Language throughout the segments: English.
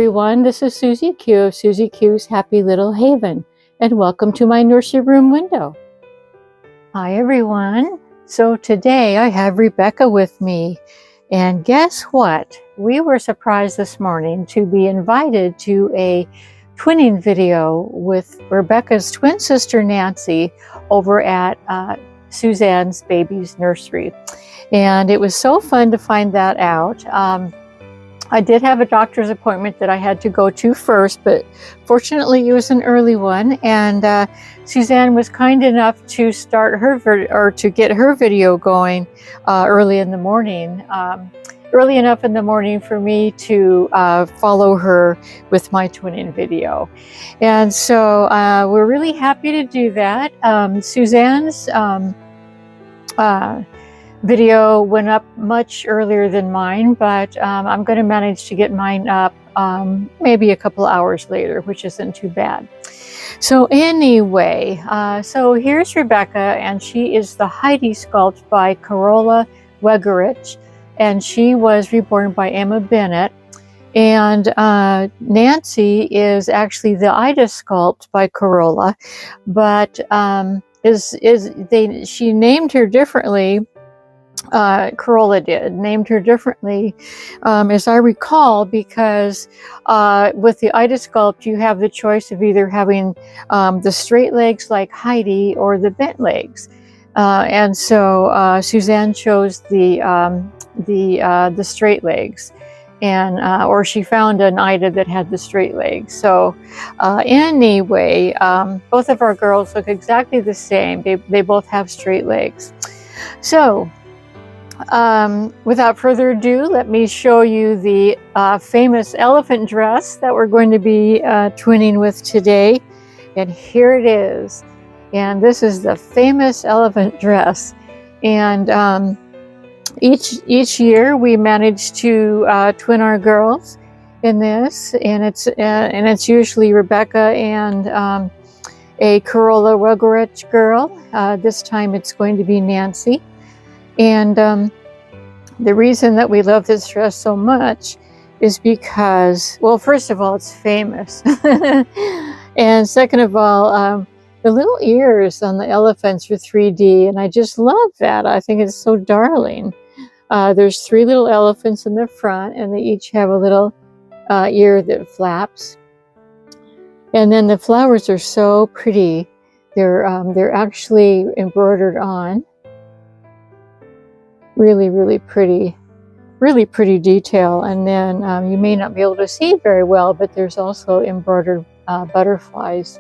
everyone, this is Susie Q of Susie Q's Happy Little Haven, and welcome to my nursery room window. Hi everyone, so today I have Rebecca with me, and guess what? We were surprised this morning to be invited to a twinning video with Rebecca's twin sister Nancy over at Suzanne's baby's nursery, and it was so fun to find that out. I did have a doctor's appointment that I had to go to first, but fortunately it was an early one, and Suzanne was kind enough to start her to get her video going early in the morning, early enough in the morning for me to follow her with my twinning video. And so we're really happy to do that. Suzanne's video went up much earlier than mine, but I'm going to manage to get mine up maybe a couple hours later, which isn't too bad. So anyway, so here's Rebecca, and she is the Heidi sculpt by Carola Wegerich, and she was reborn by Emma Bennett. And Nancy is actually the Ida sculpt by Carola, but she named her differently. Carola named her differently, as I recall, because with the Ida sculpt you have the choice of either having the straight legs like Heidi or the bent legs, and so Suzanne chose the straight legs, and or she found an Ida that had the straight legs. So anyway, both of our girls look exactly the same. They both have straight legs. So without further ado, let me show you the famous elephant dress that we're going to be twinning with today. And here it is. And this is the famous elephant dress. And each year we manage to twin our girls in this, and it's usually Rebecca and a Carola Wegerich girl. This time it's going to be Nancy. And the reason that we love this dress so much is because, well, first of all, it's famous. And second of all, the little ears on the elephants are 3D, and I just love that. I think it's so darling. There's 3 little elephants in the front, and they each have a little ear that flaps. And then the flowers are so pretty. They're actually embroidered on. Really pretty detail. And then you may not be able to see very well, but there's also embroidered butterflies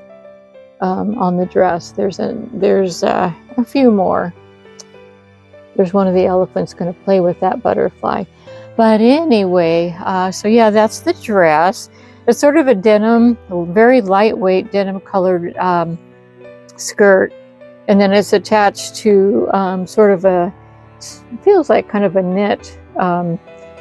on the dress. There's a few more. There's one of the elephants going to play with that butterfly. But anyway, so yeah, that's the dress. It's sort of a denim, very lightweight denim colored skirt, and then it's attached to sort of feels like kind of a knit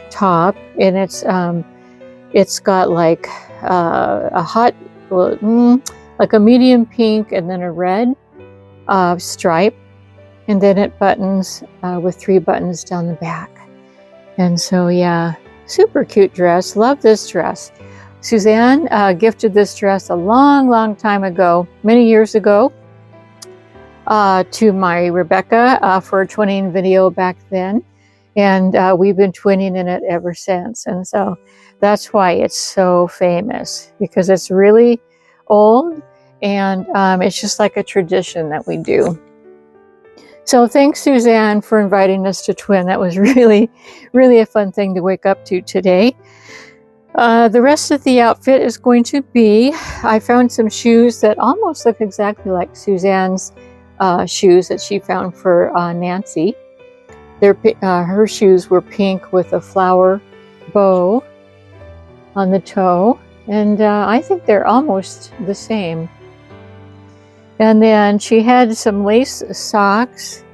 top, and it's got like a hot, like a medium pink and then a red stripe, and then it buttons with 3 buttons down the back. And so yeah, super cute dress. Love this dress. Suzanne gifted this dress a long time ago, many years ago, to my Rebecca for a twinning video back then, and we've been twinning in it ever since. And so that's why it's so famous, because it's really old, and it's just like a tradition that we do. So thanks, Suzanne, for inviting us to twin. That was really a fun thing to wake up to today. The rest of the outfit is going to be, I found some shoes that almost look exactly like Suzanne's shoes that she found for Nancy. Her shoes were pink with a flower bow on the toe, and I think they're almost the same. And then she had some lace socks,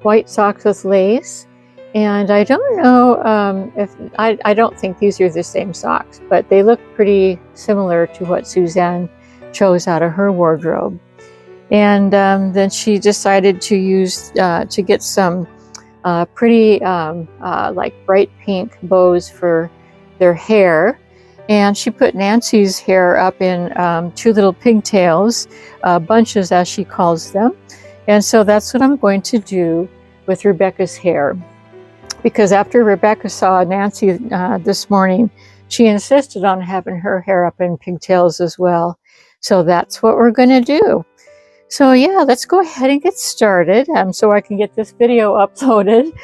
white socks with lace, and I don't know if I don't think these are the same socks, but they look pretty similar to what Suzanne chose out of her wardrobe. And then she decided to get some pretty like bright pink bows for their hair. And she put Nancy's hair up in 2 little pigtails, bunches as she calls them. And so that's what I'm going to do with Rebecca's hair. Because after Rebecca saw Nancy this morning, she insisted on having her hair up in pigtails as well. So that's what we're going to do. So yeah, let's go ahead and get started so I can get this video uploaded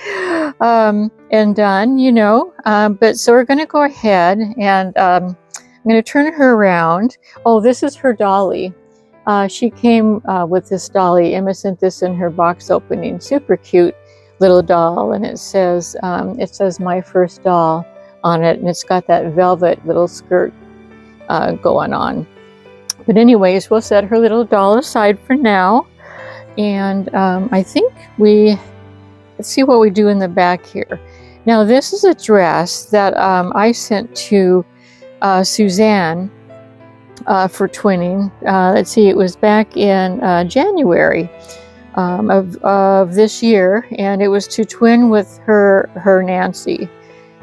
and done, you know. But so we're going to go ahead and I'm going to turn her around. Oh, this is her dolly. She came with this dolly. Emma sent this in her box opening. Super cute little doll, and it says my first doll on it, and it's got that velvet little skirt going on. But anyways, we'll set her little doll aside for now. And I think let's see what we do in the back here. Now this is a dress that I sent to Suzanne for twinning. Let's see, it was back in January of this year, and it was to twin with her Nancy.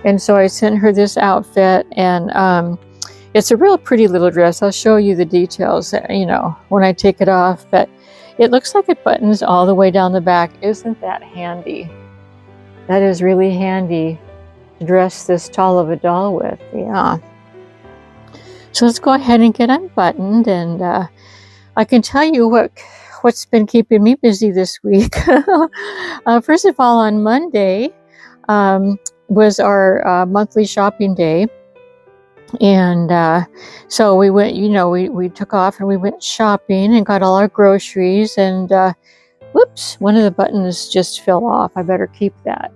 And so I sent her this outfit, and it's a real pretty little dress. I'll show you the details, you know, when I take it off, but it looks like it buttons all the way down the back. Isn't that handy? That is really handy to dress this tall of a doll with, yeah. So let's go ahead and get unbuttoned, and I can tell you what's been keeping me busy this week. First of all, on Monday was our monthly shopping day. And so we went, you know, we took off and we went shopping and got all our groceries, and whoops, one of the buttons just fell off. I better keep that.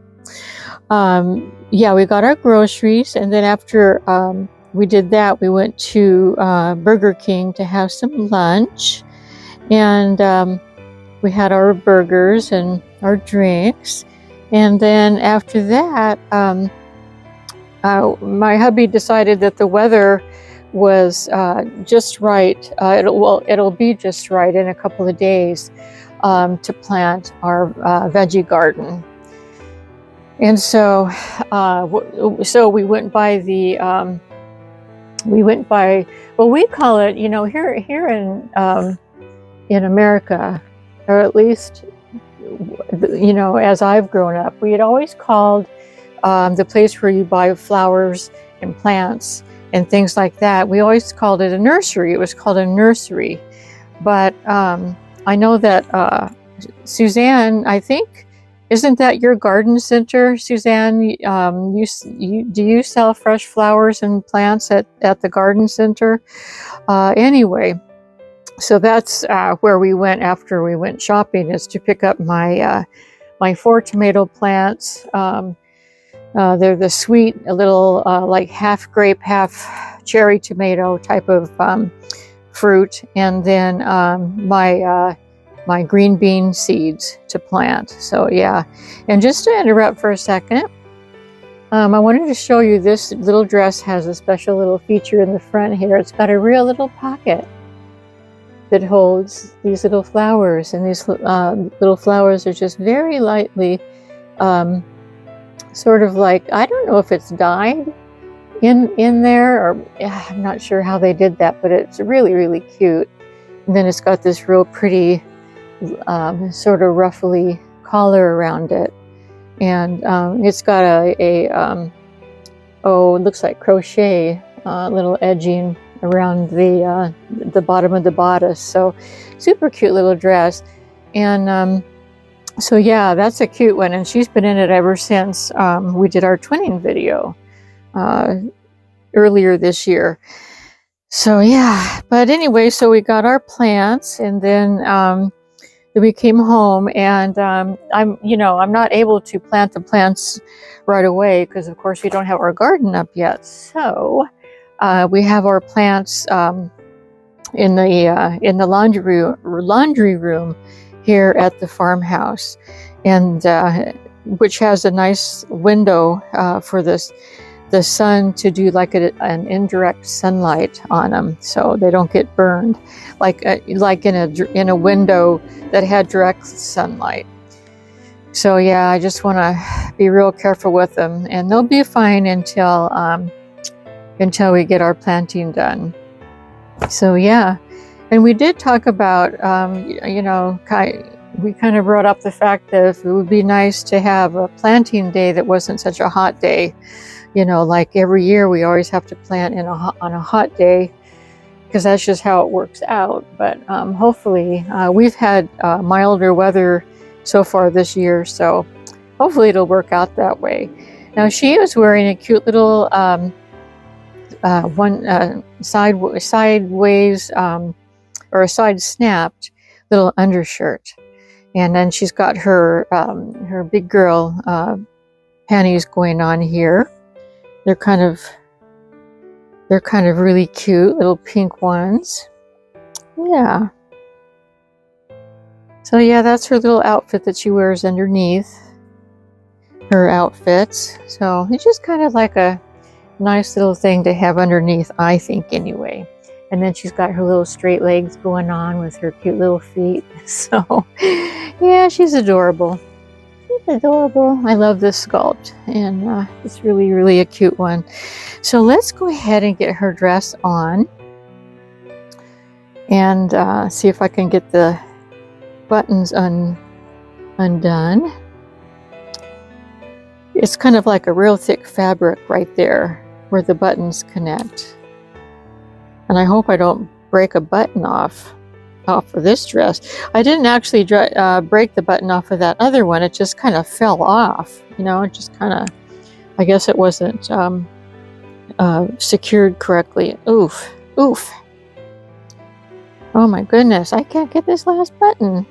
Yeah, we got our groceries, and then after we did that, we went to Burger King to have some lunch, and we had our burgers and our drinks. And then after that, my hubby decided that the weather was just right. It'll be just right in a couple of days to plant our veggie garden. And so, so we went by the well, we call it, you know, here in America, or at least, you know, as I've grown up, we had always called the place where you buy flowers and plants and things like that, we always called it a nursery. It was called a nursery. But I know that Suzanne, I think, isn't that your garden center, Suzanne? Do you sell fresh flowers and plants at the garden center? Anyway, so that's where we went after we went shopping, is to pick up my 4 tomato plants. They're the sweet, a little like half grape, half cherry tomato type of fruit, and then my green bean seeds to plant. So yeah, and just to interrupt for a second, I wanted to show you this little dress has a special little feature in the front here. It's got a real little pocket that holds these little flowers, and these little flowers are just very lightly sort of like, I don't know if it's dyed in there, or I'm not sure how they did that, but it's really, really cute. And then it's got this real pretty sort of ruffly collar around it, and it's got it looks like crochet little edging around the bottom of the bodice. So super cute little dress. And so yeah, that's a cute one, and she's been in it ever since we did our twinning video earlier this year. So yeah, but anyway, so we got our plants, and then we came home, and I'm not able to plant the plants right away because of course we don't have our garden up yet. So we have our plants in the laundry room here at the farmhouse, and which has a nice window for the sun to do like an indirect sunlight on them, so they don't get burned, like in a window that had direct sunlight. So yeah, I just want to be real careful with them, and they'll be fine until until we get our planting done. So yeah, and we did talk about, you know, we kind of brought up the fact that it would be nice to have a planting day that wasn't such a hot day. You know, like every year we always have to plant on a hot day, because that's just how it works out. But hopefully, we've had milder weather so far this year, so hopefully it'll work out that way. Now she is wearing a cute little sideways or a side snapped little undershirt, and then she's got her her big girl panties going on here. They're kind of really cute little pink ones. Yeah. So yeah, that's her little outfit that she wears underneath her outfits. So it's just kind of like a nice little thing to have underneath, I think, anyway. And then she's got her little straight legs going on with her cute little feet. So yeah, she's adorable. She's adorable. I love this sculpt, and it's really, really a cute one. So let's go ahead and get her dress on and see if I can get the buttons undone. It's kind of like a real thick fabric right there where the buttons connect. And I hope I don't break a button off of this dress. I didn't actually break the button off of that other one. It just kind of fell off. You know, it just kind of, I guess it wasn't secured correctly. Oof, oof. Oh my goodness, I can't get this last button.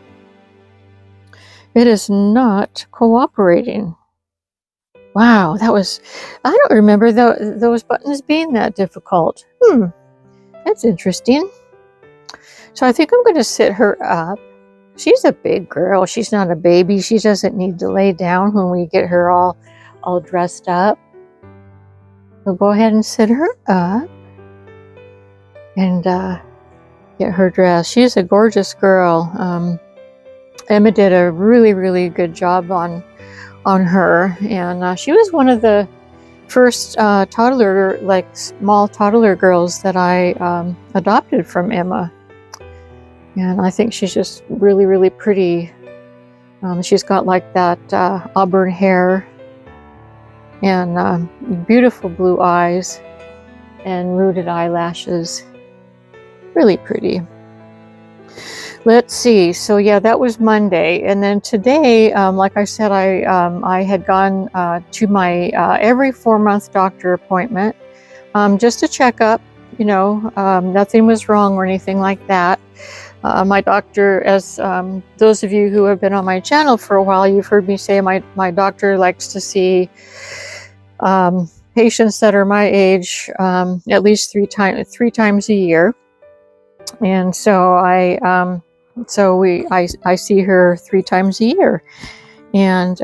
It is not cooperating. Wow, that was, I don't remember those buttons being that difficult. That's interesting. So I think I'm going to sit her up. She's a big girl. She's not a baby. She doesn't need to lay down when we get her all dressed up. So go ahead and sit her up and get her dressed. She's a gorgeous girl. Emma did a really, really good job on her, and she was one of the first toddler, like small toddler girls that I adopted from Emma. And I think she's just really, really pretty. She's got like that auburn hair and beautiful blue eyes and rooted eyelashes. Really pretty. Let's see. So yeah, that was Monday. And then today, like I said, I had gone to my every 4-month doctor appointment just to check up. You know, nothing was wrong or anything like that. My doctor, as those of you who have been on my channel for a while, you've heard me say my doctor likes to see patients that are my age at least three times a year. And so I see her 3 times a year. And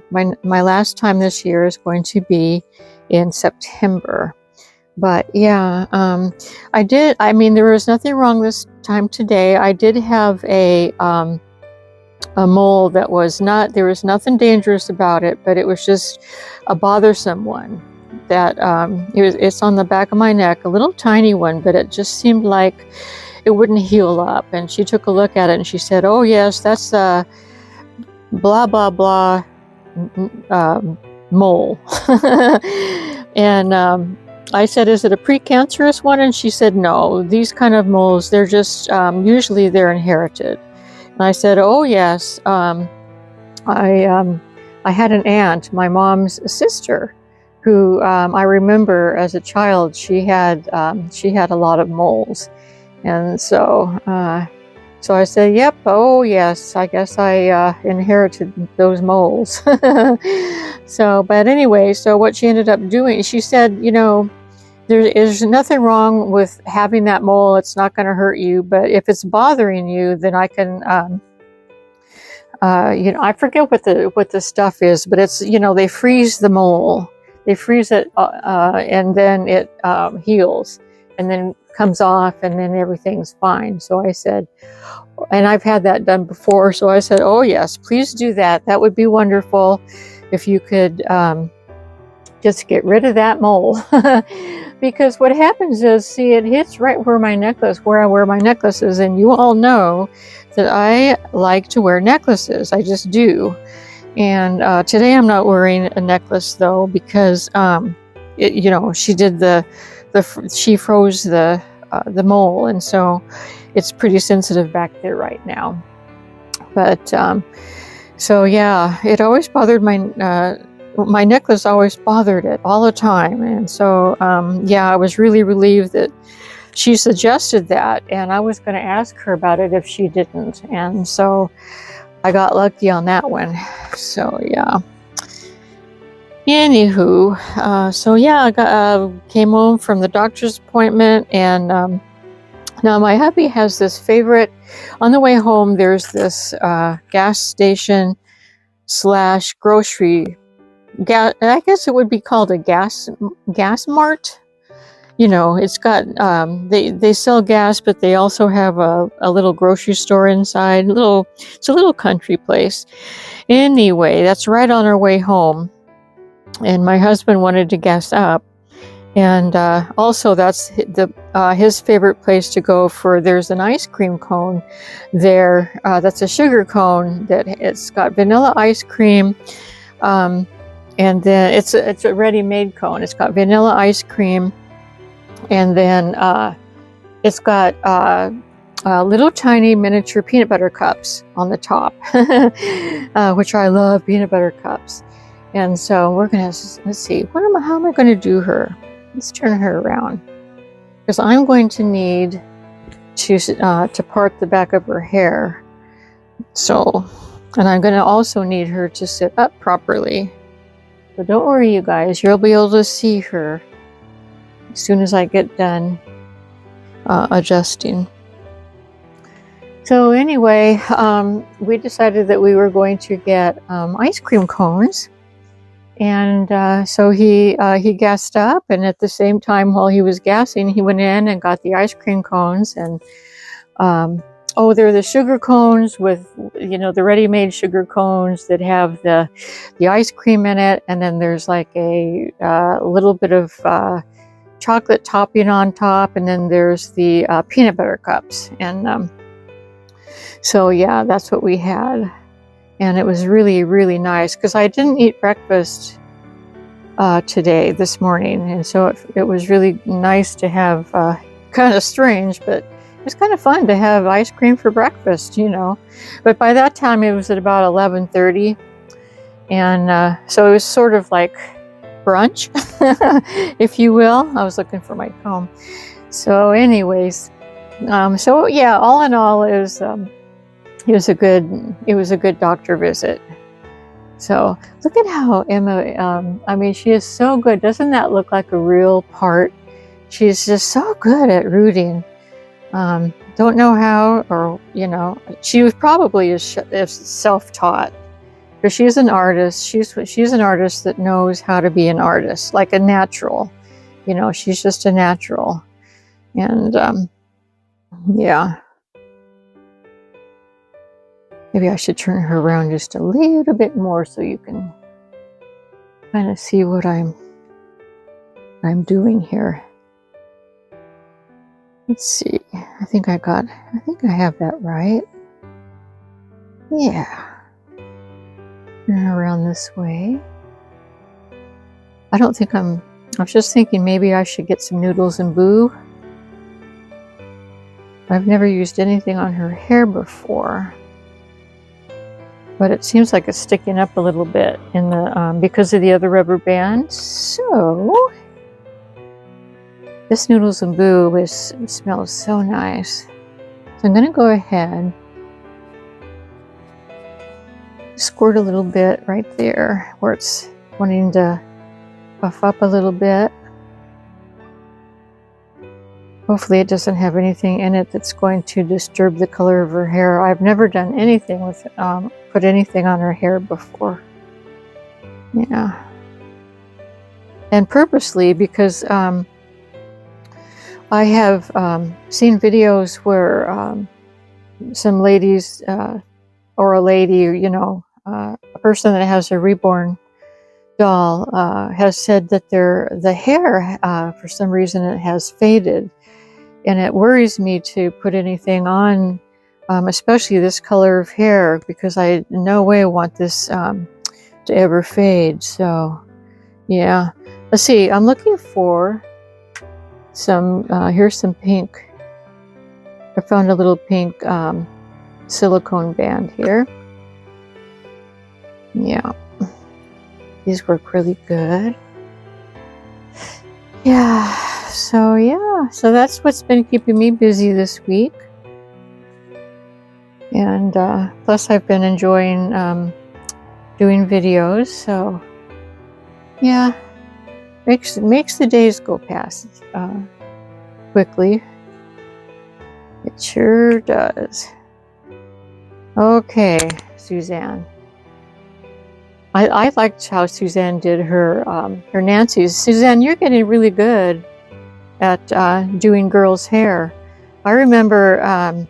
my last time this year is going to be in September. But yeah, I mean, there was nothing wrong this time today. I did have a mole that was not, there was nothing dangerous about it, but it was just a bothersome one that it's on the back of my neck, a little tiny one, but it just seemed like it wouldn't heal up. And she took a look at it and she said, "Oh yes, that's blah blah blah mole." And I said, "Is it a precancerous one?" And she said, "No, these kind of moles, they're just usually they're inherited." And I said, "Oh yes, I had an aunt, my mom's sister, who I remember as a child, she had a lot of moles." And so I said, "Yep, oh yes, I guess I inherited those moles." So, but anyway, so what she ended up doing, she said, "You know, there's nothing wrong with having that mole. It's not going to hurt you, but if it's bothering you, then I can, you know, I forget what the stuff is, but it's, you know, they freeze the mole, they freeze it, and then it heals, and then comes off, and then everything's fine." So I said, and I've had that done before, so I said, "Oh yes, please do that. That would be wonderful if you could just get rid of that mole. Because what happens is, see, it hits right where I wear my necklaces, and you all know that I like to wear necklaces. I just do. And today I'm not wearing a necklace though, because you know, she did she froze the mole, and so it's pretty sensitive back there right now. But so yeah, it always bothered my necklace always bothered it all the time. And so yeah, I was really relieved that she suggested that, and I was going to ask her about it if she didn't, and so I got lucky on that one. So yeah, anywho, so yeah, I came home from the doctor's appointment, and now my hubby has this favorite. On the way home, there's this gas station / grocery. I guess it would be called a gas mart. You know, it's got they sell gas, but they also have a little grocery store inside. It's a little country place. Anyway, that's right on our way home, and my husband wanted to gas up, and also that's his favorite place to go for. There's an ice cream cone there. That's a sugar cone that it's got vanilla ice cream. And then it's a ready-made cone. It's got vanilla ice cream, and then it's got little tiny miniature peanut butter cups on the top, which I love peanut butter cups. And so we're gonna, let's see, how am I going to do her? Let's turn her around, because I'm going to need to part the back of her hair. So, and I'm going to also need her to sit up properly. So don't worry, you guys, you'll be able to see her as soon as I get done adjusting. So anyway, we decided that we were going to get ice cream cones, and so he gassed up, and at the same time while he was gassing, he went in and got the ice cream cones. And oh, they're the sugar cones with, you know, the ready-made sugar cones that have the ice cream in it, and then there's like a little bit of chocolate topping on top, and then there's the peanut butter cups. And so yeah, that's what we had, and it was really, really nice, because I didn't eat breakfast this morning, and so it was really nice to have, kind of strange, but it's kind of fun to have ice cream for breakfast, you know. But by that time, it was at about 11:30, and so it was sort of like brunch, if you will. I was looking for my comb. So anyways, so yeah, all in all, it was a good doctor visit. So look at how Emma, I mean, she is so good. Doesn't that look like a real part? She's just so good at rooting. Don't know how, or, you know, she was probably self-taught, because she's an artist. She's an artist that knows how to be an artist, like a natural. You know, she's just a natural. And yeah, maybe I should turn her around just a little bit more so you can kind of see what I'm doing here. Let's see. I think I have that right. Yeah. Turn around this way. I was just thinking maybe I should get some Noodles and Boo. I've never used anything on her hair before, but it seems like it's sticking up a little bit in the because of the other rubber band. So this Noodles and Boo smells so nice. So I'm going to go ahead, squirt a little bit right there where it's wanting to puff up a little bit. Hopefully it doesn't have anything in it that's going to disturb the color of her hair. I've never done anything with put anything on her hair before. Yeah. And purposely, because I have seen videos where some ladies or a lady, you know, a person that has a Reborn doll has said that the hair, for some reason, it has faded. And it worries me to put anything on, especially this color of hair, because I in no way want this to ever fade. So, yeah. Let's see. I'm looking for some, here's some pink. I found a little pink silicone band here. Yeah. These work really good. Yeah. So that's what's been keeping me busy this week. And plus I've been enjoying doing videos, so yeah, makes the days go past quickly. It sure does. Okay, Suzanne. I liked how Suzanne did her Nancy's. Suzanne, you're getting really good at doing girls' hair. I remember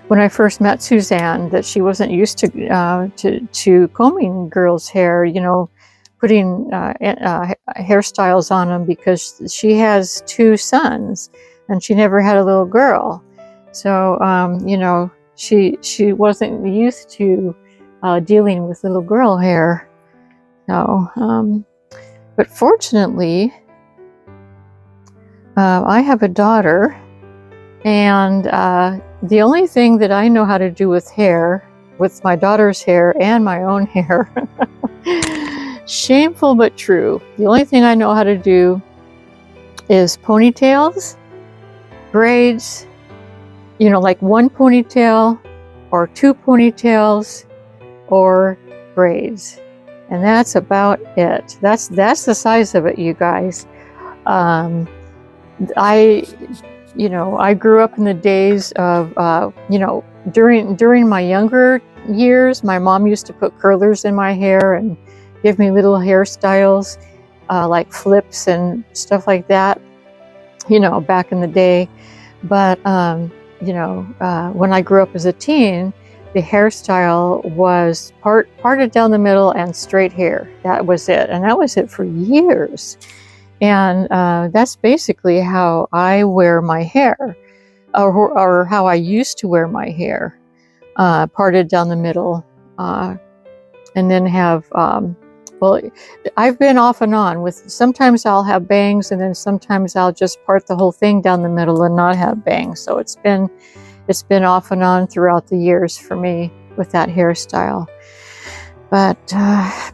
when I first met Suzanne that she wasn't used to combing girls' hair, you know, putting hairstyles on them, because she has 2 sons and she never had a little girl. So, you know, she wasn't used to dealing with little girl hair. So, but fortunately, I have a daughter, and the only thing that I know how to do with hair, with my daughter's hair and my own hair, shameful but true, the only thing I know how to do is ponytails, braids, you know, like 1 ponytail or 2 ponytails or braids. And that's about it. That's the size of it, you guys. You know, I grew up in the days of, you know, during my younger years, my mom used to put curlers in my hair and give me little hairstyles, like flips and stuff like that, you know, back in the day. But, you know, when I grew up as a teen, the hairstyle was parted down the middle and straight hair. That was it. And that was it for years. And that's basically how I wear my hair, or how I used to wear my hair, parted down the middle, and then have, well, I've been off and on with, sometimes I'll have bangs, and then sometimes I'll just part the whole thing down the middle and not have bangs. So it's been off and on throughout the years for me with that hairstyle. But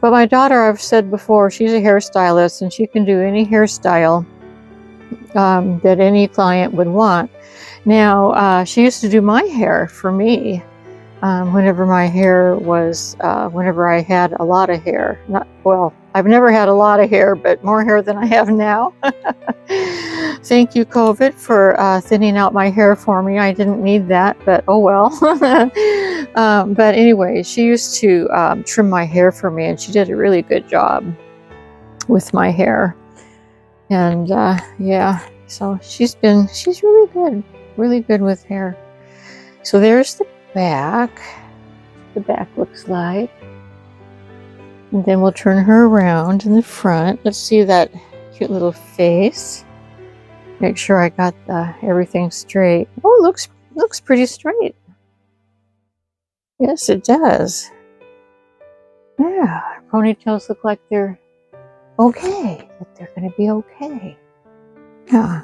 my daughter, I've said before, she's a hairstylist, and she can do any hairstyle that any client would want. Now, she used to do my hair for me whenever my hair was, whenever I had a lot of hair. Well, I've never had a lot of hair, but more hair than I have now. Thank you, COVID, for thinning out my hair for me. I didn't need that, but oh well. But anyway, she used to trim my hair for me, and she did a really good job with my hair. And yeah, so she's really good with hair. So there's the back. The back looks like. And then we'll turn her around in the front. Let's see that cute little face. Make sure I got everything straight. Oh, looks pretty straight. Yes, it does. Yeah, her ponytails look like they're okay. That they're going to be okay. Yeah.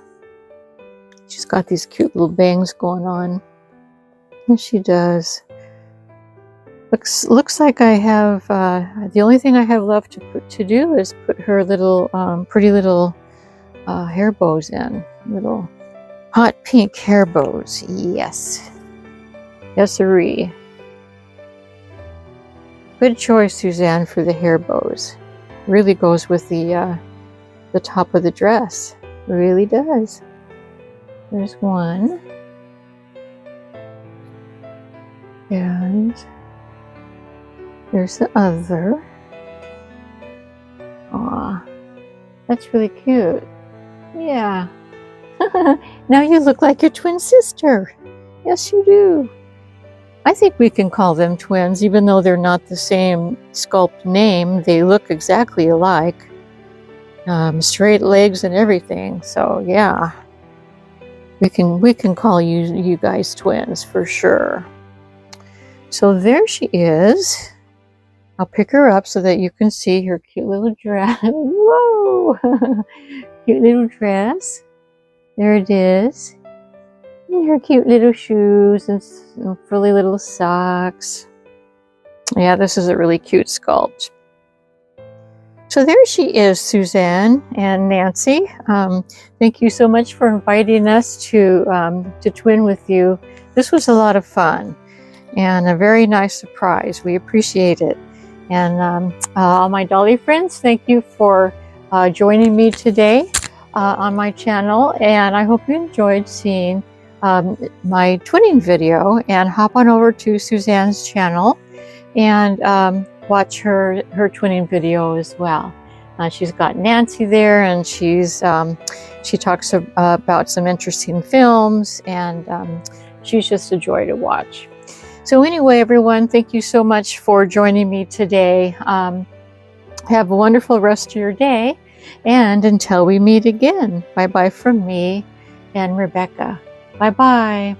She's got these cute little bangs going on. Yes, she does. Looks like I have, the only thing I have left to do is put her little, pretty little hair bows in. Little hot pink hair bows. Yes. Yes-a-ree. Good choice, Suzanne, for the hair bows. Really goes with the top of the dress. Really does. There's one. And there's the other. Aw, that's really cute. Yeah. Now you look like your twin sister. Yes, you do. I think we can call them twins, even though they're not the same sculpt name. They look exactly alike. Straight legs and everything. So yeah, we can call you guys twins for sure. So there she is. I'll pick her up so that you can see her cute little dress. Whoa! Cute little dress. There it is. And her cute little shoes and frilly little socks. Yeah, this is a really cute sculpt. So there she is, Suzanne and Nancy. Thank you so much for inviting us to twin with you. This was a lot of fun and a very nice surprise. We appreciate it. And all my dolly friends, thank you for joining me today on my channel. And I hope you enjoyed seeing my twinning video. And hop on over to Suzanne's channel and watch her twinning video as well. She's got Nancy there, and she talks about some interesting films, and she's just a joy to watch. So anyway, everyone, thank you so much for joining me today. Have a wonderful rest of your day, and until we meet again, bye-bye from me and Rebecca. Bye-bye.